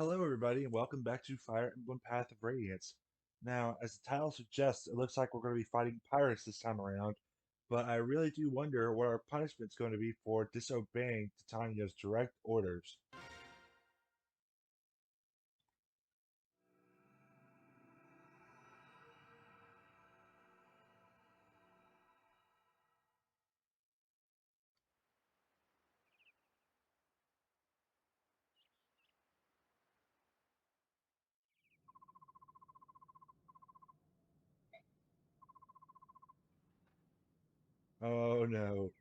Hello, everybody, and welcome back to Fire Emblem Path of Radiance. Now, as the title suggests, it looks like we're going to be fighting pirates this time around, but I really do wonder what our punishment's going to be for disobeying Titania's direct orders. Oh no,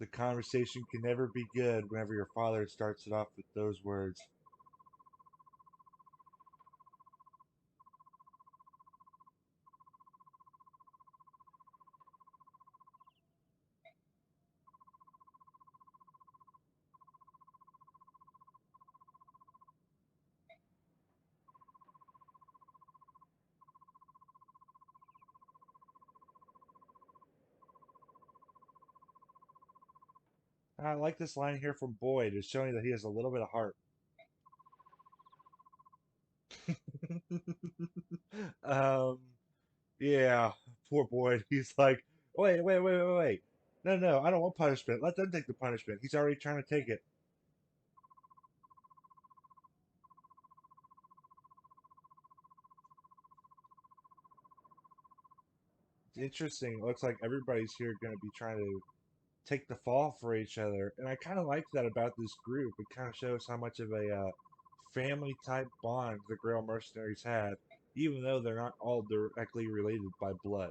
the conversation can never be good whenever your father starts it off with those words. I like this line here from Boyd. It's showing that he has a little bit of heart. um, Yeah, poor boy. He's like, wait. No, I don't want punishment. Let them take the punishment. He's already trying to take it. It's interesting. It looks like everybody's here going to be trying to take the fall for each other. And I kind of like that about this group. It kind of shows how much of a family type bond the Grail mercenaries have, even though they're not all directly related by blood.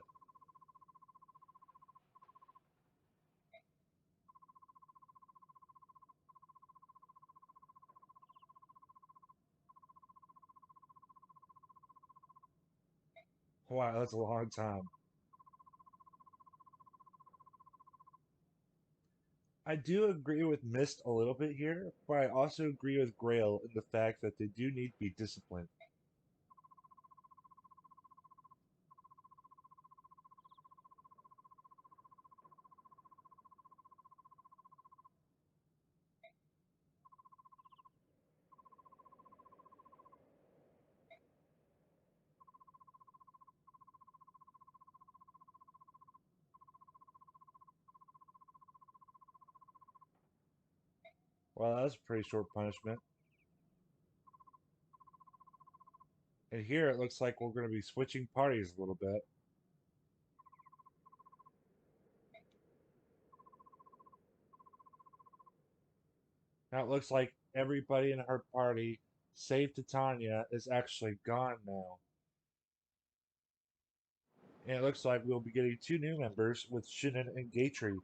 Wow, that's a long time. I do agree with Mist a little bit here, but I also agree with Grail in the fact that they do need to be disciplined. Well, that was a pretty short punishment. And here it looks like we're going to be switching parties a little bit. Now it looks like everybody in her party, save Titania, is actually gone now. And it looks like we'll be getting two new members with Shinon and Gatrie.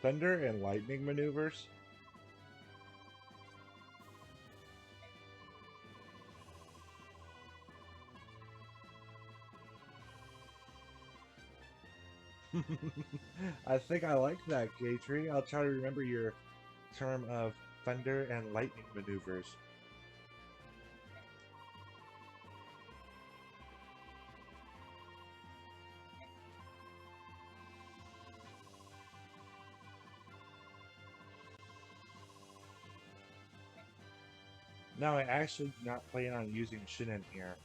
Thunder and lightning maneuvers. I think I like that, Gatrie. I'll try to remember your term of thunder and lightning maneuvers. Now, I actually do not plan on using Shinon here,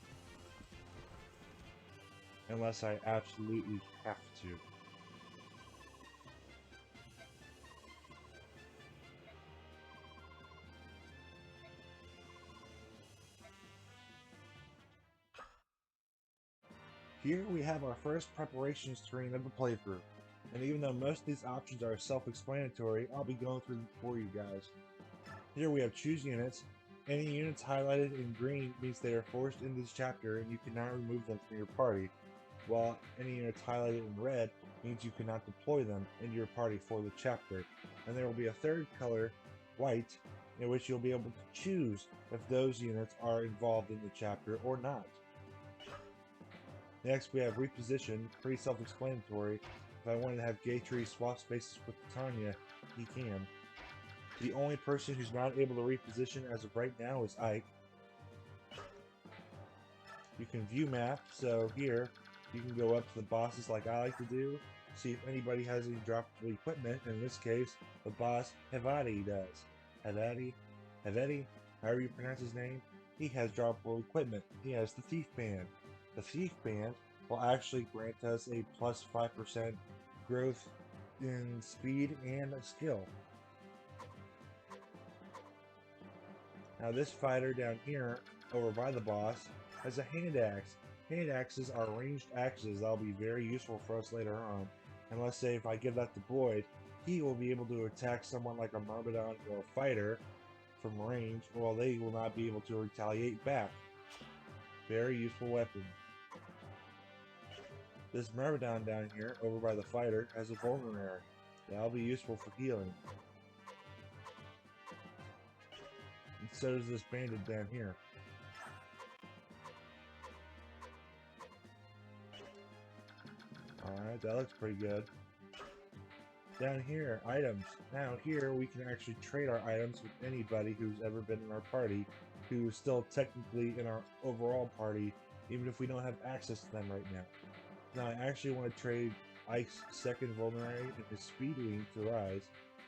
unless I absolutely have to. Here we have our first preparation screen of the playthrough. And even though most of these options are self-explanatory, I'll be going through them for you guys. Here we have choose units. Any units highlighted in green means they are forced into this chapter and you cannot remove them from your party, while any units highlighted in red means you cannot deploy them into your party for the chapter. And there will be a third color, white, in which you'll be able to choose if those units are involved in the chapter or not. Next we have Reposition, pretty self-explanatory. If I wanted to have Gatrie swap spaces with Tanya, he can. The only person who's not able to reposition as of right now is Ike. You can view map, so here you can go up to the bosses like I like to do, see if anybody has any droppable equipment. In this case, the boss Hevadi does. Hevedi, however you pronounce his name, he has droppable equipment. He has the Thief Band. The Thief Band will actually grant us a plus 5% growth in speed and skill. Now this fighter down here, over by the boss, has a hand axe. Hand axes are ranged axes that'll be very useful for us later on. And let's say if I give that to Boyd, he will be able to attack someone like a Myrmidon or a fighter from range, while they will not be able to retaliate back. Very useful weapon. This Myrmidon down here, over by the fighter, has a vulnerary. That'll be useful for healing. And so does this bandit down here. Alright, that looks pretty good. Down here, items. Now here we can actually trade our items with anybody who's ever been in our party, who is still technically in our overall party, even if we don't have access to them right now. Now I actually want to trade Ike's second vulnerary and his speed wing to Rise,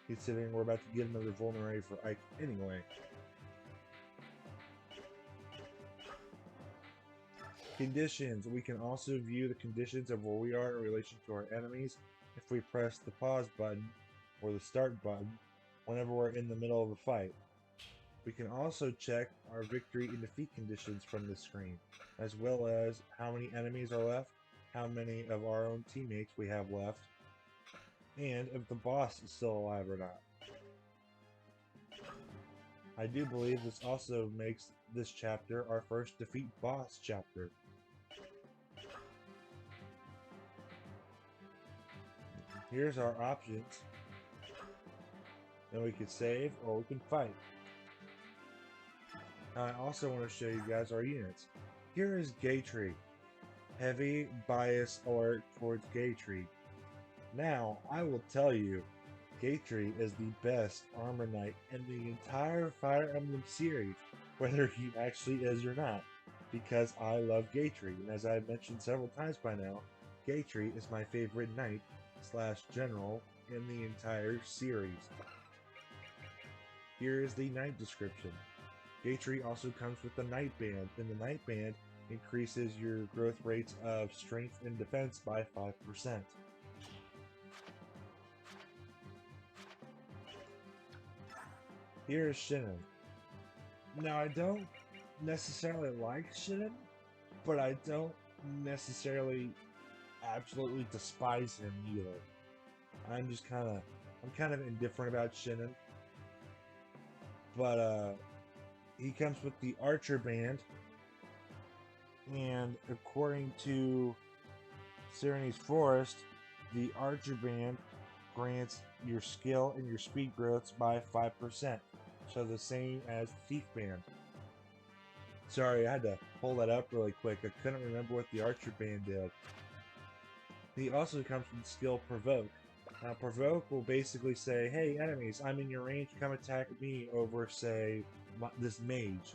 considering we're about to get another vulnerary for Ike anyway. Conditions. We can also view the conditions of where we are in relation to our enemies if we press the pause button or the start button whenever we're in the middle of a fight. We can also check our victory and defeat conditions from this screen, as well as how many enemies are left, how many of our own teammates we have left, and if the boss is still alive or not. I do believe this also makes this chapter our first defeat boss chapter. Here's our options. Then we can save or we can fight. Now I also want to show you guys our units. Here is Gatrie. Heavy bias alert towards Gatrie. Now I will tell you, Gatrie is the best armor knight in the entire Fire Emblem series, whether he actually is or not, because I love Gatrie, and as I've mentioned several times by now, Gatrie is my favorite knight / general in the entire series. Here is the knight description. Gatrie also comes with the Knight Band, and the Knight Band increases your growth rates of strength and defense by 5%. Here is Shinon. Now I don't necessarily like Shinon, but I don't necessarily absolutely despise him either. I'm kind of indifferent about Shinon. But he comes with the Archer Band, and according to Serene's Forest, the Archer Band grants your skill and your speed growths by 5%, so the same as the Thief Band. Sorry, I had to pull that up really quick. I couldn't remember what the Archer Band did. He also comes with the skill Provoke. Now, Provoke will basically say, hey, enemies, I'm in your range, come attack me over, say, this mage.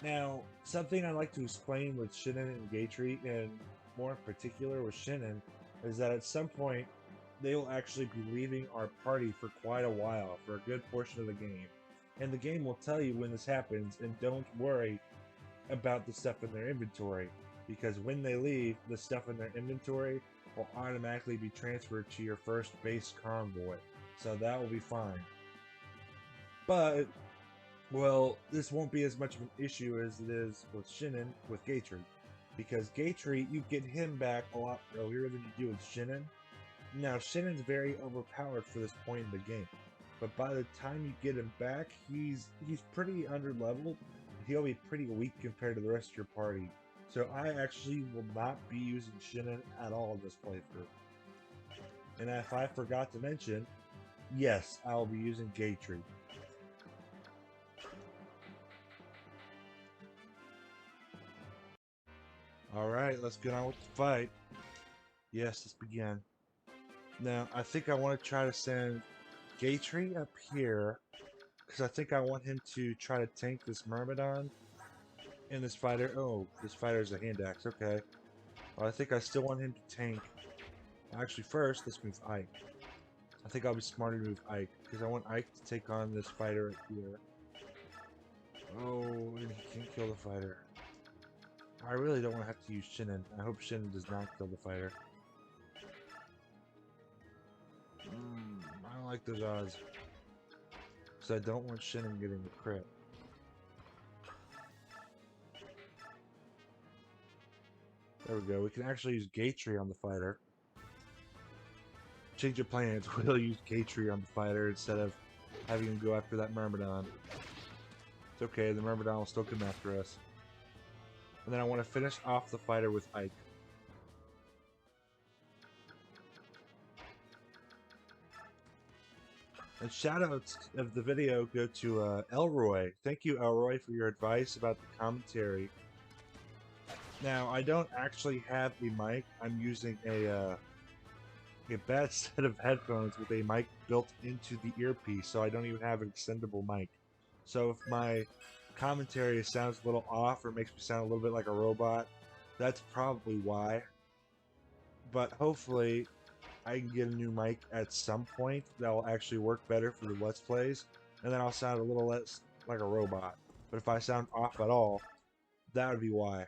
Now, something I like to explain with Shinon and Gatrie, and more in particular with Shinon, is that at some point, they will actually be leaving our party for quite a while, for a good portion of the game. And the game will tell you when this happens, and don't worry about the stuff in their inventory, because when they leave, the stuff in their inventory will automatically be transferred to your first base convoy, so that will be fine. But, well, this won't be as much of an issue as it is with Shinon with Gatrie. Because Gatrie, you get him back a lot earlier than you do with Shinon. Now, Shinon's very overpowered for this point in the game, but by the time you get him back, he's pretty underleveled. He'll be pretty weak compared to the rest of your party. So I actually will not be using Shinon at all in this playthrough. And if I forgot to mention, yes, I will be using Gatrie. Alright, let's get on with the fight. Yes, let's begin. Now, I think I want to try to send Gatrie up here, because I think I want him to try to tank this Myrmidon and this fighter. Oh, this fighter is a hand axe, okay. Well, I think I still want him to tank. Actually, first, let's move Ike. I think I'll be smarter to move Ike, because I want Ike to take on this fighter here. Oh, and he can't kill the fighter. I really don't want to have to use Shinon. I hope Shinon does not kill the fighter. I don't like those odds. Because I don't want Shinon getting the crit. There we go. We can actually use Gatrie on the fighter. Change of plans. We'll use Gatrie on the fighter instead of having him go after that Myrmidon. It's okay. The Myrmidon will still come after us. And then I want to finish off the fighter with Ike. And shoutouts of the video go to Elroy. Thank you, Elroy, for your advice about the commentary. Now, I don't actually have a mic. I'm using a bad set of headphones with a mic built into the earpiece, so I don't even have an extendable mic. So if my commentary sounds a little off or makes me sound a little bit like a robot, that's probably why. But hopefully I can get a new mic at some point that will actually work better for the Let's Plays, and then I'll sound a little less like a robot. But if I sound off at all, that would be why.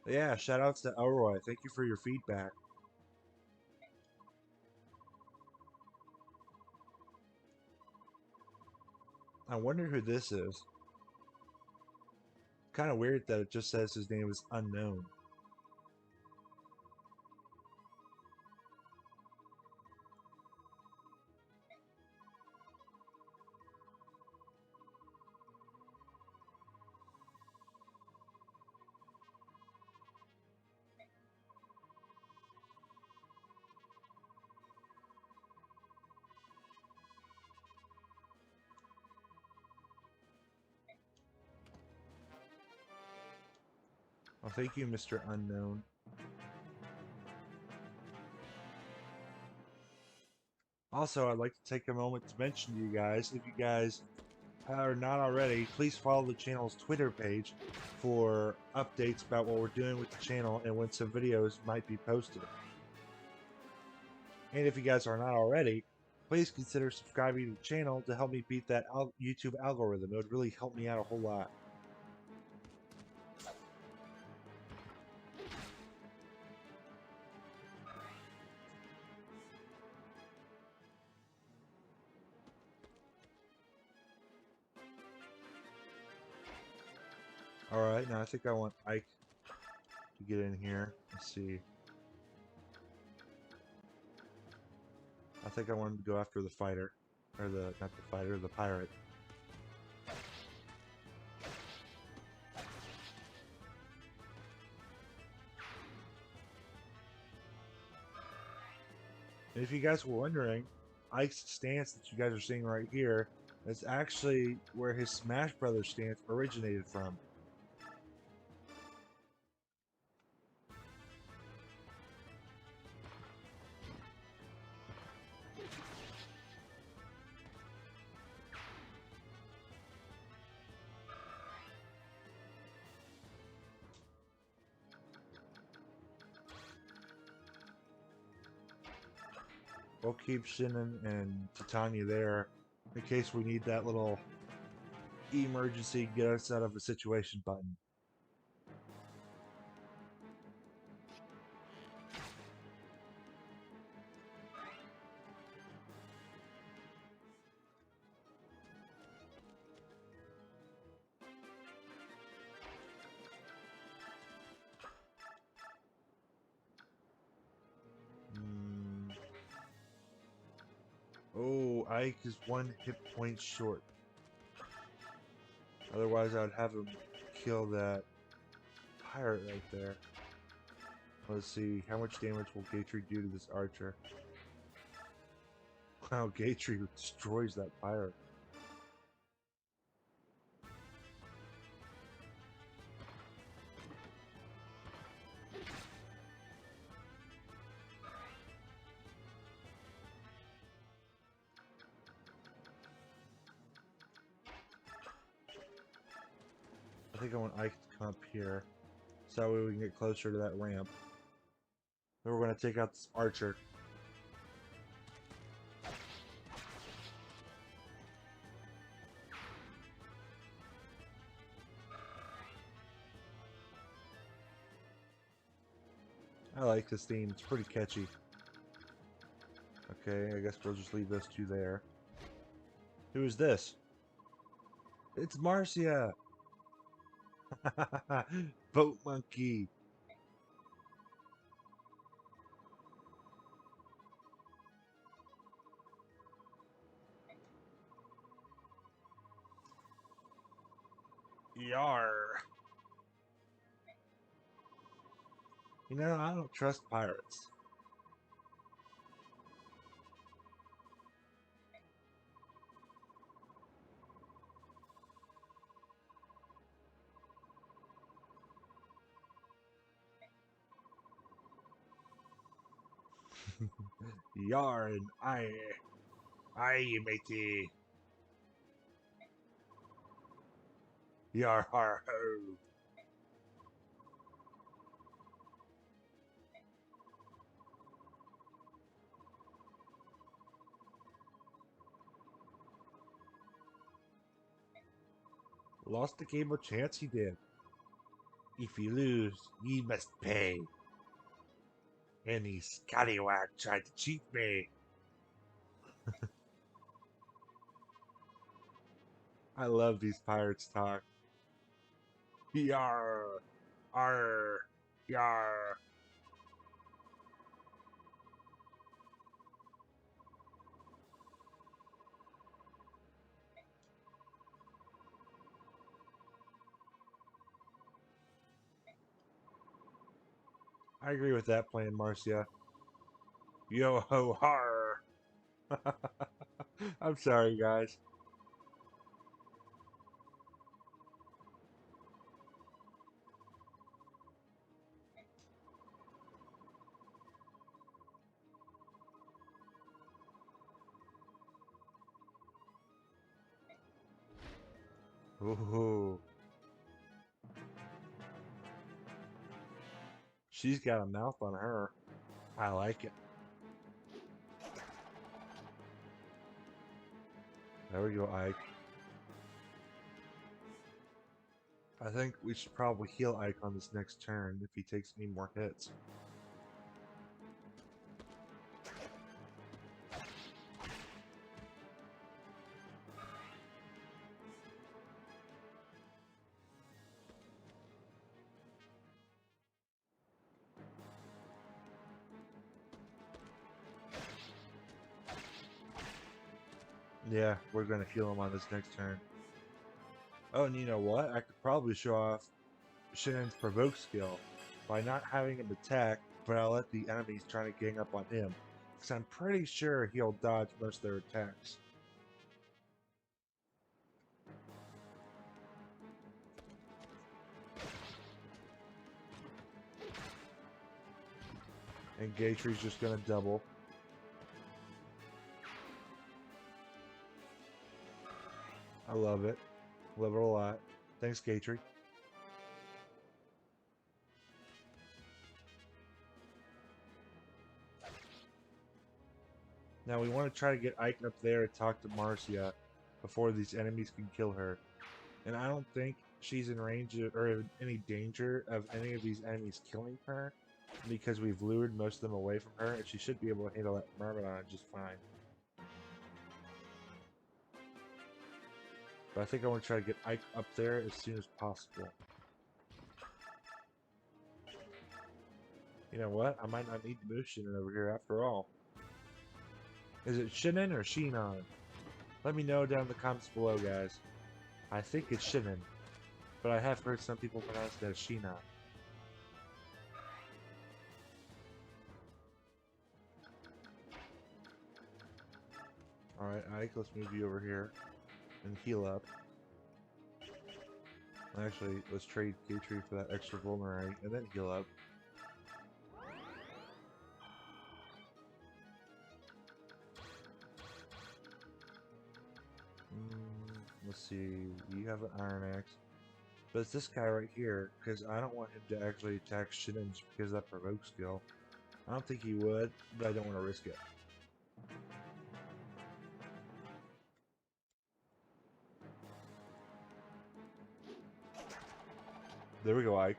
But yeah, shoutouts to Elroy. Thank you for your feedback. I wonder who this is. Kind of weird that it just says his name is unknown. Well, thank you, Mr. Unknown. Also, I'd like to take a moment to mention to you guys, if you guys are not already, please follow the channel's Twitter page for updates about what we're doing with the channel and when some videos might be posted. And if you guys are not already, please consider subscribing to the channel to help me beat that YouTube algorithm. It would really help me out a whole lot. Alright, now I think I want Ike to get in here. Let's see. I think I wanted to go after the fighter. Or the, not the fighter, the pirate. And if you guys were wondering, Ike's stance that you guys are seeing right here is actually where his Smash Brothers stance originated from. We'll keep Shinon and Titania there in case we need that little emergency get us out of a situation button. Ike is 1 hit point short. Otherwise, I would have him kill that pirate right there. Let's see, how much damage will Gatrie do to this archer? Wow, Gatrie destroys that pirate. I think I want Ike to come up here, so that way we can get closer to that ramp. Then we're going to take out this archer. I like this theme, it's pretty catchy. Okay, I guess we'll just leave those two there. Who is this? It's Marcia! Boat monkey! Yar! You know, I don't trust pirates. Yar and aye, matey. Yar har ho. Lost the game of chance he did. If you lose, ye must pay. And he scallywag tried to cheat me. I love these pirates talk. Yar, ar, yar. I agree with that plan, Marcia. Yo ho har. I'm sorry, guys. Ooh. She's got a mouth on her. I like it. There we go, Ike. I think we should probably heal Ike on this next turn if he takes any more hits. Yeah, we're gonna heal him on this next turn. Oh, and you know what? I could probably show off Shinon's Provoke skill by not having him attack, but I'll let the enemies trying to gang up on him. Because I'm pretty sure he'll dodge most of their attacks. And Gatrie's just gonna double. I love it. Love it a lot. Thanks, Gatrie. Now we want to try to get Ike up there to talk to Marcia before these enemies can kill her. And I don't think she's in range of, or in any danger of any of these enemies killing her, because we've lured most of them away from her, and she should be able to handle that Myrmidon just fine. But I think I want to try to get Ike up there as soon as possible. You know what? I might not need to move Shinon over here after all. Is it Shinon or Shinon? Let me know down in the comments below, guys. I think it's Shinon, but I have heard some people pronounce it as Shinon. Alright, Ike, let's move you over here and heal up. Actually, let's trade Gatrie for that extra vulnerary and then heal up. Let's see, you have an Iron Axe. But it's this guy right here, because I don't want him to actually attack Shinon just because of that Provoke skill. I don't think he would, but I don't want to risk it. There we go, Ike.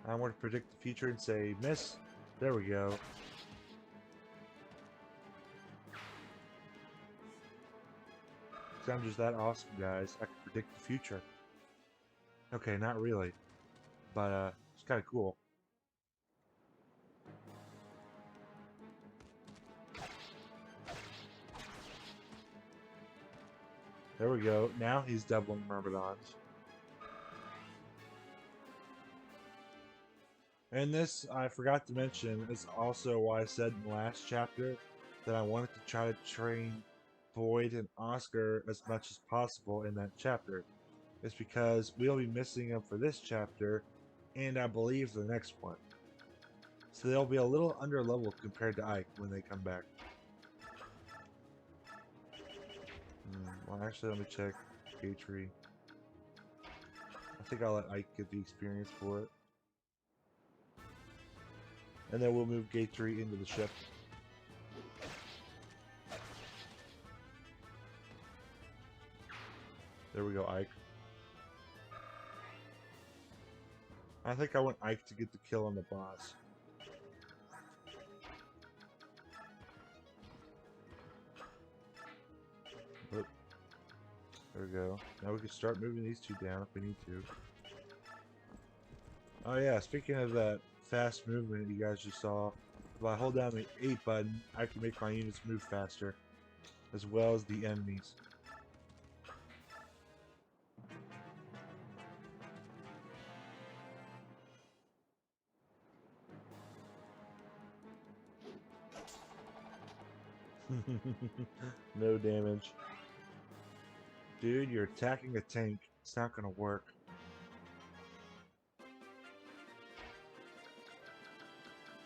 I want to predict the future and say, miss. There we go. I'm just that awesome, guys. I can predict the future. Okay, not really. But, it's kind of cool. There we go. Now he's doubling Myrmidons. And this, I forgot to mention, is also why I said in the last chapter that I wanted to try to train Void and Oscar as much as possible in that chapter. It's because we'll be missing them for this chapter, and I believe the next one. So they'll be a little under-leveled compared to Ike when they come back. Well, actually, let me check Gatrie. I think I'll let Ike get the experience for it. And then we'll move Gatrie into the ship. There we go, Ike. I think I want Ike to get the kill on the boss. Oop. There we go. Now we can start moving these two down if we need to. Oh yeah, speaking of that fast movement you guys just saw, if I hold down the 8 button, I can make my units move faster, as well as the enemies. No damage. Dude, you're attacking a tank. It's not gonna work.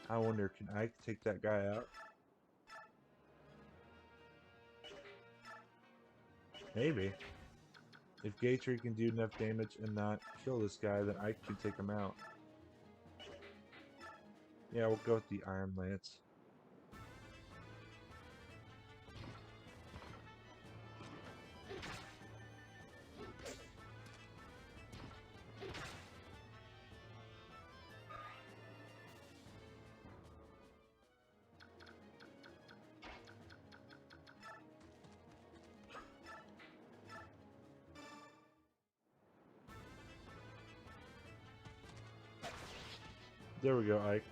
I wonder, can I take that guy out? Maybe. If Gatrie can do enough damage and not kill this guy, then I can take him out. Yeah, we'll go with the Iron Lance. There we go, Ike.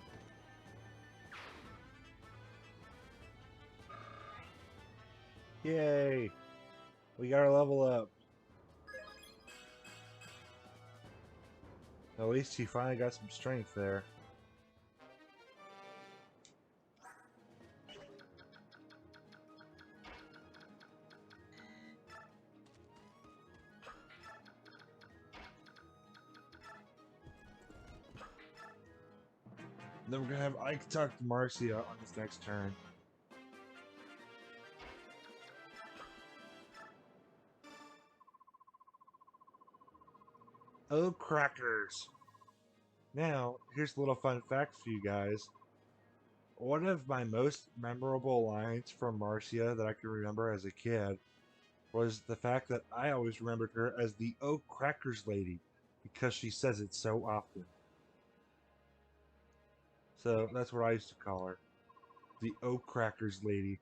Yay! We got our level up. At least he finally got some strength there. Then we're gonna have Ike talk to Marcia on his next turn. Oh, crackers! Now, here's a little fun fact for you guys. One of my most memorable lines from Marcia that I can remember as a kid was the fact that I always remembered her as the Oh Crackers lady because she says it so often. So that's what I used to call her. The Oh Crackers lady.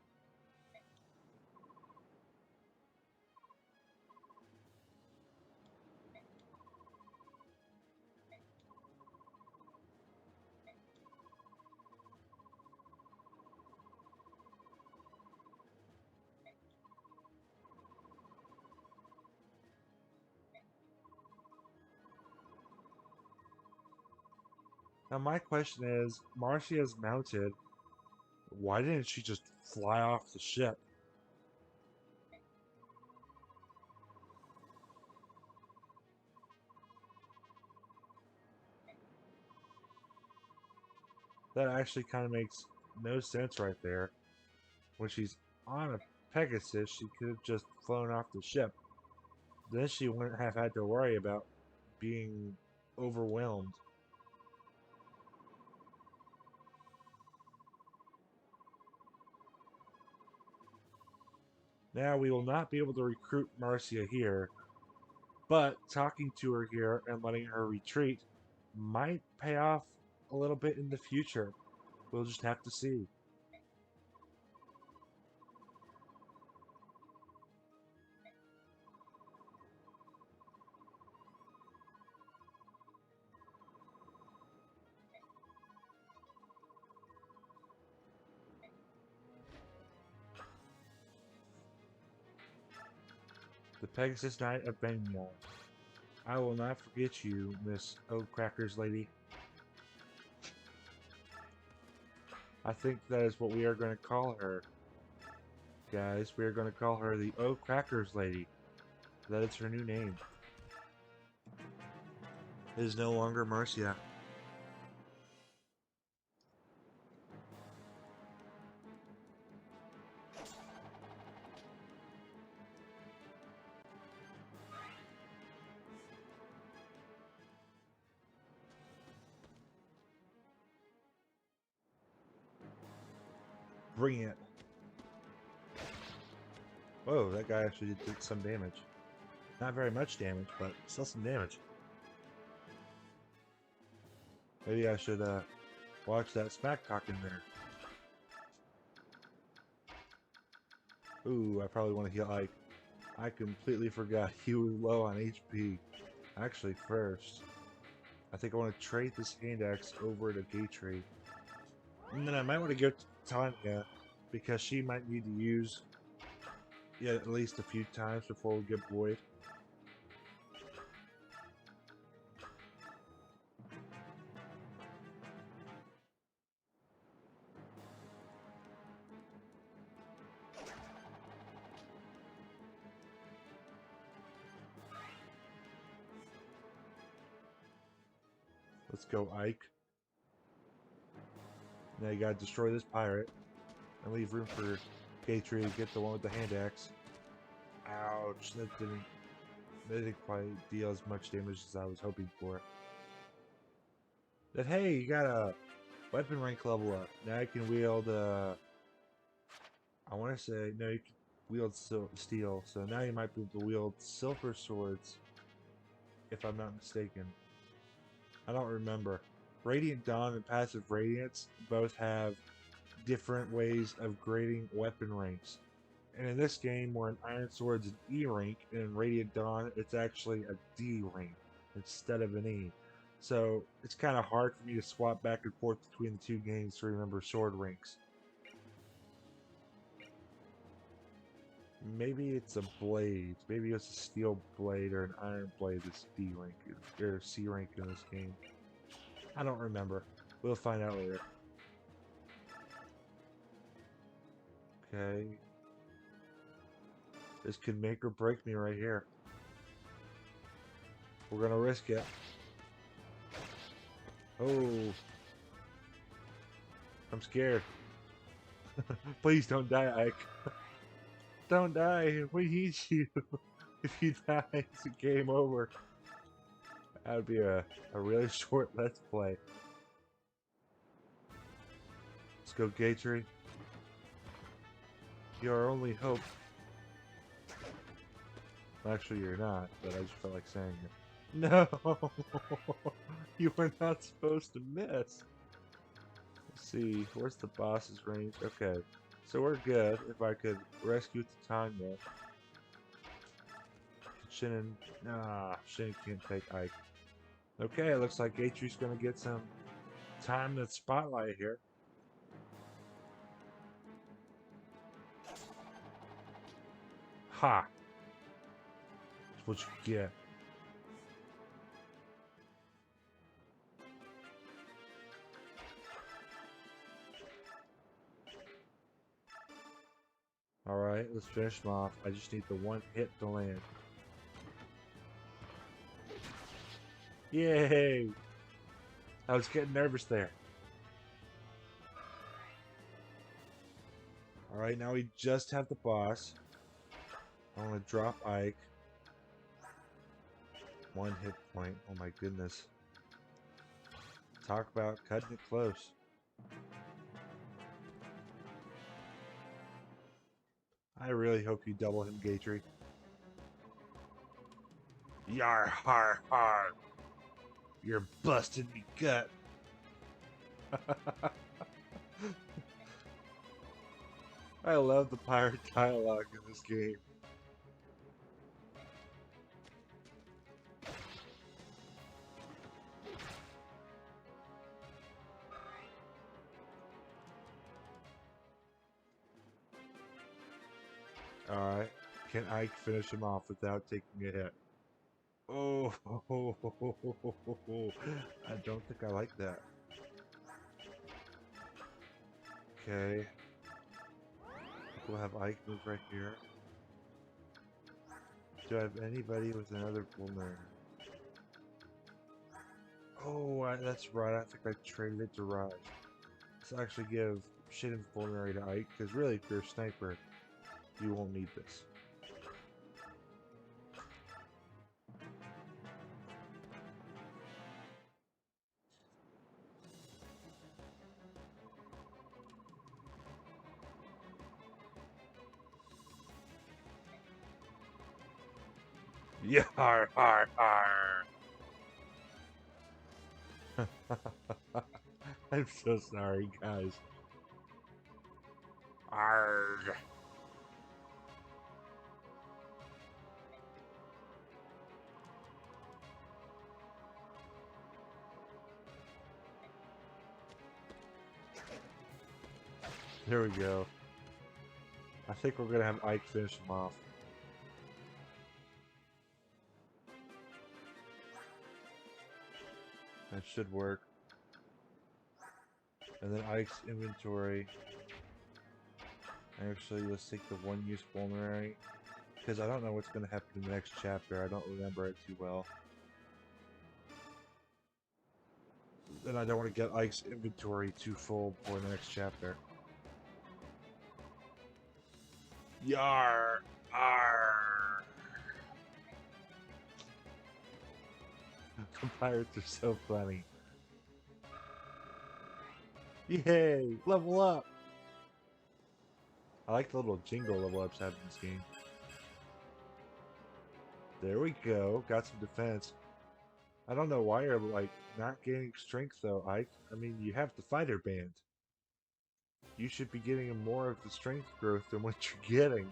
Now my question is, Marcia's mounted. Why didn't she just fly off the ship? That actually kind of makes no sense right there. When she's on a Pegasus, she could have just flown off the ship. Then she wouldn't have had to worry about being overwhelmed. Now we will not be able to recruit Marcia here, but talking to her here and letting her retreat might pay off a little bit in the future. We'll just have to see. The Pegasus Knight of Bengal. I will not forget you, Miss Oat Crackers lady. I think that is what we are going to call her. Guys, we are going to call her the Oat Crackers lady. That is her new name. It is no longer Marcia. Bring it. Whoa, that guy actually did some damage. Not very much damage, but still some damage. Maybe I should watch that smack talk in there. Ooh, I probably want to heal Ike. I completely forgot he was low on HP. Actually, first, I think I want to trade this hand axe over to Gatrie. And then I might want to go to Tanya, because she might need to use it at least a few times before we get Boyd. Let's go, Ike. Now you gotta destroy this pirate and leave room for Gatrie to get the one with the hand axe. Ouch, that didn't quite deal as much damage as I was hoping for. But hey, you got a weapon rank level up. Now you can wield, I want to say, no, you can wield steel. So now you might be able to wield silver swords, if I'm not mistaken. I don't remember. Radiant Dawn and Passive Radiance both have different ways of grading weapon ranks. And in this game, where an Iron Sword's an E rank, and in Radiant Dawn, it's actually a D rank instead of an E. So it's kind of hard for me to swap back and forth between the two games to remember sword ranks. Maybe it's a blade. Maybe it's a steel blade or an iron blade that's D rank or C rank in this game. I don't remember. We'll find out later. Okay. This could make or break me right here. We're gonna risk it. Oh. I'm scared. Please don't die, Ike. Don't die. We need you. If you die, it's a game over. That would be a really short let's play. Let's go, Gatrie. You're our only hope. Actually, you're not, but I just felt like saying it. No! You were not supposed to miss. Let's see, where's the boss's range? Okay, so we're good. If I could rescue Titania. Shinon, Shinon can't take Ike. Okay, it looks like Gatrie's gonna get some time in the spotlight here. Ha! That's what you get. Alright, let's finish him off. I just need the one hit to land. Yay! I was getting nervous there. Alright, now we just have the boss. I want to drop Ike. One hit point. Oh my goodness. Talk about cutting it close. I really hope you double him, Gatrie. Yar har har. You're busting me gut. I love the pirate dialogue in this game. Alright, can Ike finish him off without taking a hit? Oh, I don't think I like that. Okay. We'll have Ike move right here. Do I have anybody with another vulnerary? Oh, that's right. I think I traded it to Rise. Let's actually give Shinon vulnerary to Ike, because really, if you're a sniper, you won't need this. Yar har har. I'm so sorry, guys. Arrgh. There we go. I think we're gonna have Ike finish him off. That should work. And then Ike's inventory. Actually, let's take the one-use vulnerary. Because I don't know what's going to happen in the next chapter. I don't remember it too well. And I don't want to get Ike's inventory too full for the next chapter. Yar! Arr! The pirates are so funny. Yay! Level up! I like the little jingle level ups having this game. There we go. Got some defense. I don't know why you're like not gaining strength though, Ike. I mean, you have the fighter band. You should be getting more of the strength growth than what you're getting.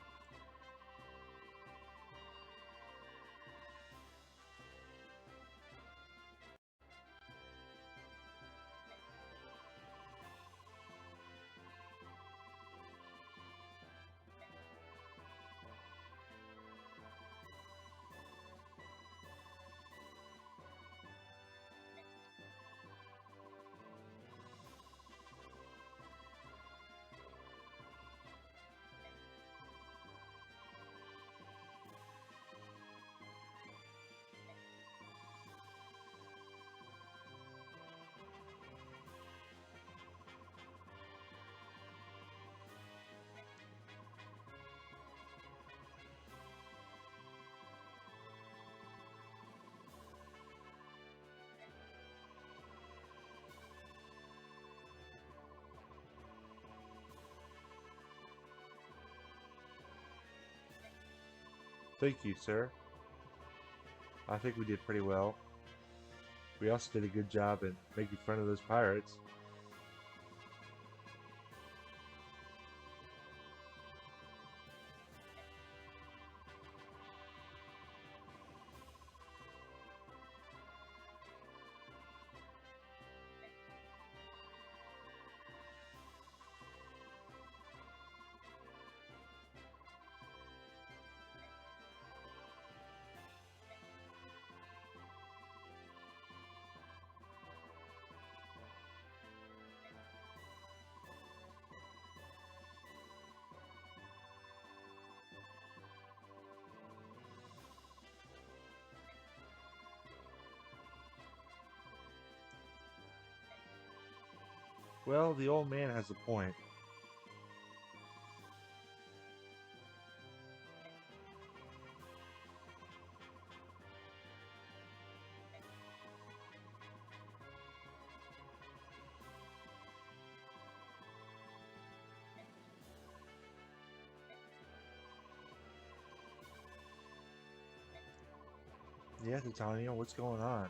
Thank you, sir. I think we did pretty well. We also did a good job in making fun of those pirates. Well, the old man has a point. Yeah, Titania, what's going on?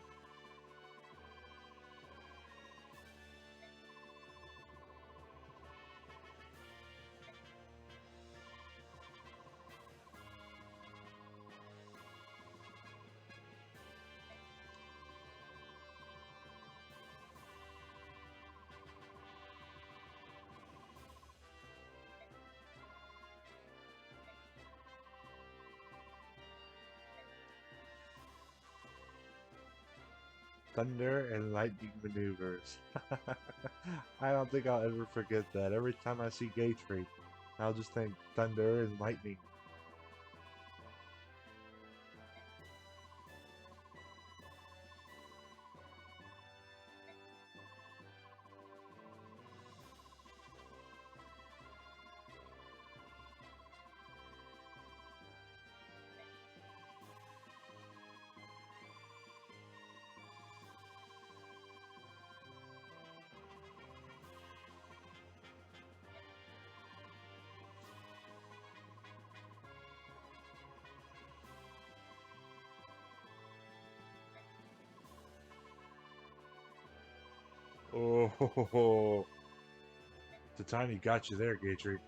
Thunder and lightning maneuvers. I don't think I'll ever forget that. Every time I see Gatrie, I'll just think thunder and lightning. Oh, Titania got you there, Gatrie.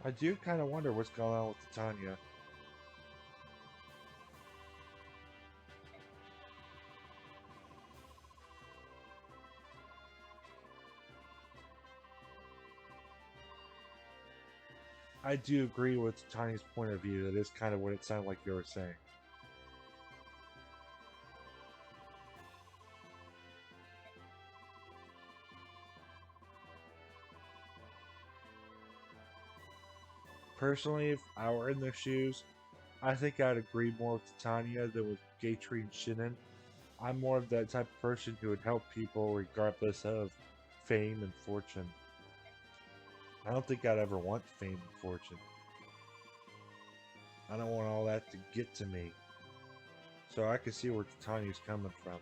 I do kind of wonder what's going on with Titania. I do agree with Titania's point of view. That is kind of what it sounded like you were saying. Personally, if I were in their shoes, I think I'd agree more with Titania than with Gatrie and Shinon. I'm more of that type of person who would help people regardless of fame and fortune. I don't think I'd ever want fame and fortune. I don't want all that to get to me. So I can see where Titania's coming from.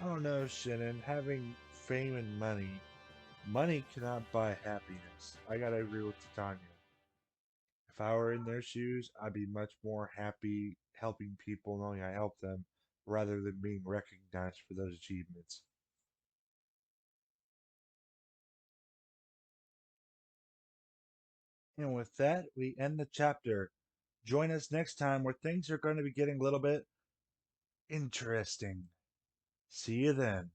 I don't know, Shannon. Having fame and money cannot buy happiness. I gotta agree with Titania. If I were in their shoes, I'd be much more happy helping people knowing I helped them rather than being recognized for those achievements. And with that, we end the chapter. Join us next time where things are going to be getting a little bit interesting. See you then.